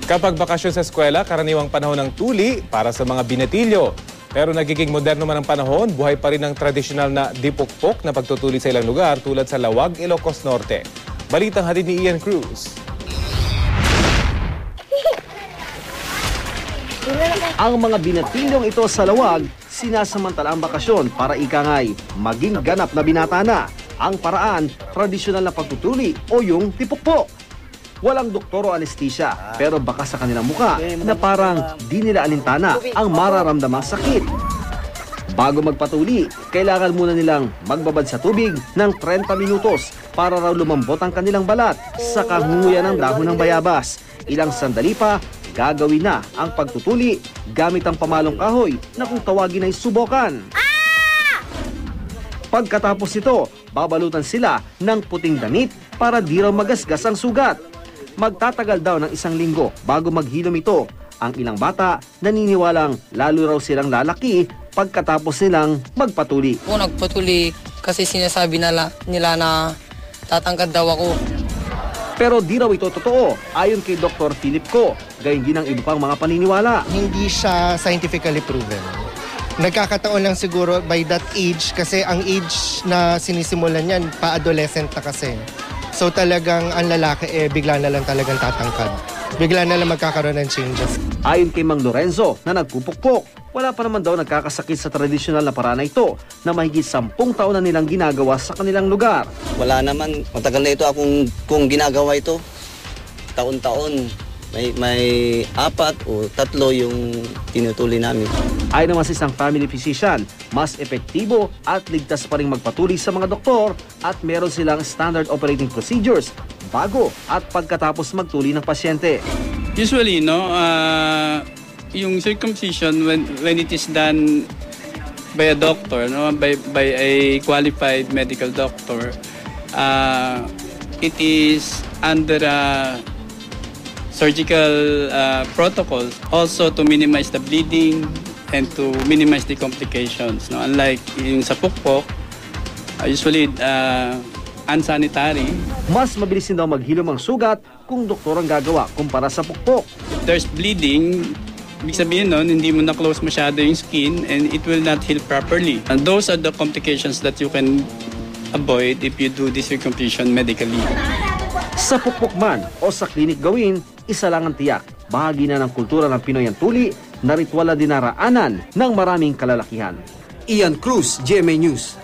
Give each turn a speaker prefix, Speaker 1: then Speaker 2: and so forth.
Speaker 1: Kapag bakasyon sa eskwela, karaniwang panahon ng tuli para sa mga binatilyo. Pero nagiging moderno man ang panahon, buhay pa rin ang tradisyonal na dipukpok na pagtutuli sa ilang lugar tulad sa Lawag, Ilocos Norte. Balitang hatid ni Ian Cruz.
Speaker 2: Ang mga binatilyong ito sa Lawag, sinasamantala ang bakasyon para ikangay maging ganap na binata na. Ang paraan, tradisyonal na pagtutuli o yung tipukpok. Walang doktor o anesthesia, pero baka sa kanilang muka na parang di nila alintana ang mararamdamang sakit. Bago magpatuli, kailangan muna nilang magbabad sa tubig ng 30 minutos para raw lumambot ang kanilang balat sa kangunguya ng dahon ng bayabas. Ilang sandali pa, gagawin na ang pagtutuli gamit ang pamalong kahoy na kung tawagin ay subokan. Pagkatapos nito, babalutan sila ng puting damit para di raw magasgas ang sugat. Magtatagal daw ng 1 linggo bago maghilom ito. Ang ilang bata naniniwalang lalo raw silang lalaki pagkatapos nilang magpatuli.
Speaker 3: Ako nagpatuli kasi sinasabi nila na tatangkad daw ako.
Speaker 2: Pero di raw ito totoo ayon kay Dr. Philip Ko, gayon din ang iba pang mga paniniwala.
Speaker 4: Hindi siya scientifically proven. Nagkakataon lang siguro by that age kasi ang age na sinisimulan yan, pa-adolescent na kasi. So talagang ang lalaki bigla na lang talagang tatangkad. Bigla na lang magkakaroon ng changes.
Speaker 2: Ayon kay Mang Lorenzo na nagpupukpok, wala pa naman daw nagkakasakit sa tradisyonal na paraan na ito na mahigit 10 taon na nilang ginagawa sa kanilang lugar.
Speaker 5: Wala naman, matagal na ito kung ginagawa ito. Taon-taon. May 4 o 3 yung tinutuli namin.
Speaker 2: Ayon naman sa isang family physician, mas epektibo at ligtas pa rin magpatuli sa mga doktor at meron silang standard operating procedures bago at pagkatapos magtuli ng pasyente.
Speaker 6: Usually, yung circumcision when it is done by a doctor, by a qualified medical doctor, it is under surgical protocols also to minimize the bleeding and to minimize the complications. No? Unlike yung sa pukpok, usually unsanitary.
Speaker 2: Mas mabilis din daw maghilom ang sugat kung doktor ang gagawa kumpara sa pukpok.
Speaker 6: If there's bleeding, ibig sabihin nun, hindi mo na-close masyado yung skin and it will not heal properly. And those are the complications that you can avoid if you do this circumcision medically.
Speaker 2: Sa pukpok man o sa klinik gawin, isa lang ang tiyak. Bahagi na ng kultura ng Pinoy ang tuli na ritwal na dinaraanan ng maraming kalalakihan.
Speaker 7: Ian Cruz, GMA News.